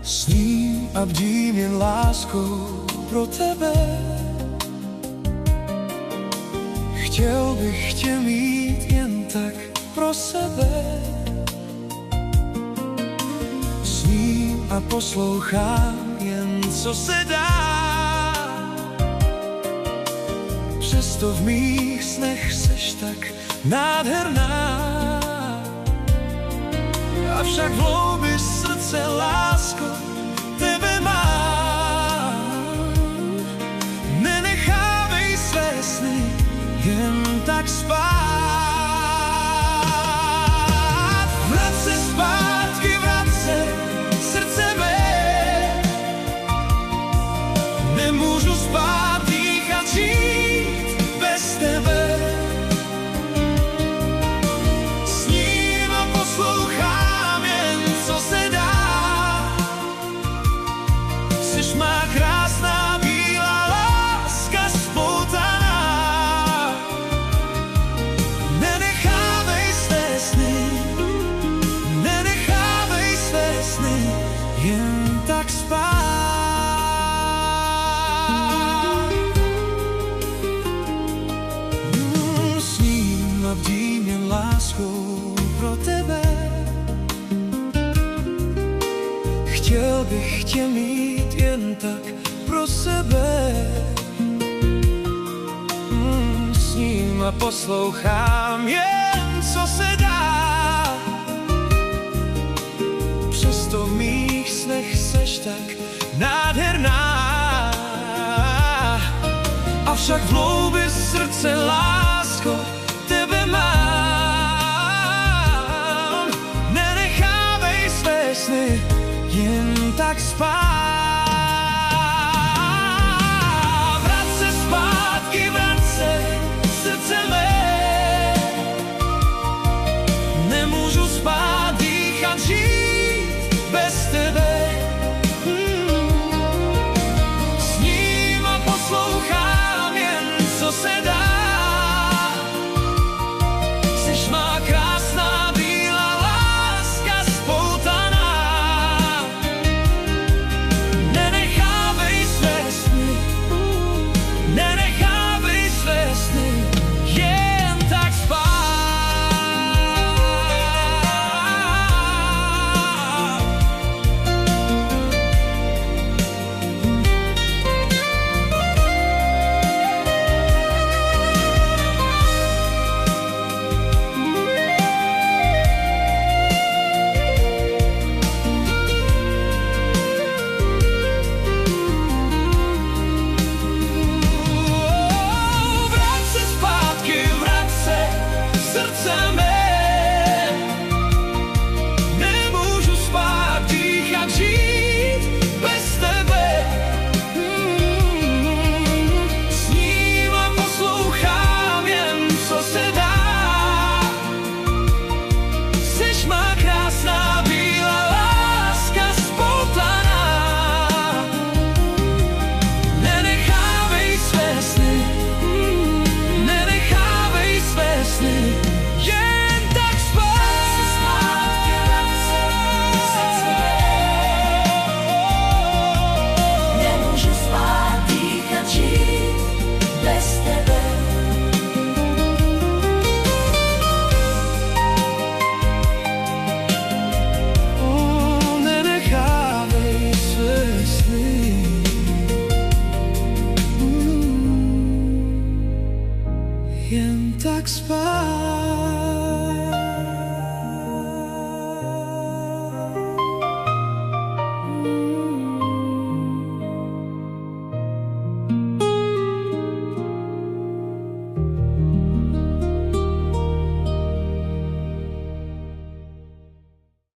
Sním a bdím jen láskou pro tebe. Chtěl bych tě mít jen tak pro sebe. Sním a poslouchám jen co se dá. Přesto v mých snech seš tak nádherná. Avšak v hloubi srdce, lásko, tebe mám. Nenechávej své sny jen tak spát. Vrať se zpátky, vrať se, srdce mé. Nemůžu spát, dýchat, žít bez tebe. Sním a poslouchám jen co se dá. Jseš má krásná bílá láska spoutaná. Nenechávej své sny, nenechávej své sny jen tak spát. Sním a bdím jen láskou pro tebe. Chtěl bych tě mít jen tak pro sebe. Sním a poslouchám jen co se dá. Přesto v mých snech seš tak nádherná. Avšak v hloubi srdce, lásko, tebe mám. Nenechávej své sny jen tak spát. Vrať se zpátky, vrať se, srdce mé. Nemůžu spát, dýchat, žít bez tebe. Sním a poslouchám jen co se dá. Jseš má krásná bílá láska spoutaná. Nenechávej své sny, nenechávej své sny jen tak spát. Vrať se zpátky, vrať se, srdce mé. Nemůžu spát, dýchat, žít bez tebe. Sním a poslouchám jen co se dá. Jseš má krásná bílá láska spoutaná. Nenechávej své sny, nenechávej své sny jen tak spát. Nemůžu spát, dýchat, žít bez tebe. Nenechávej své sny jen tak spát.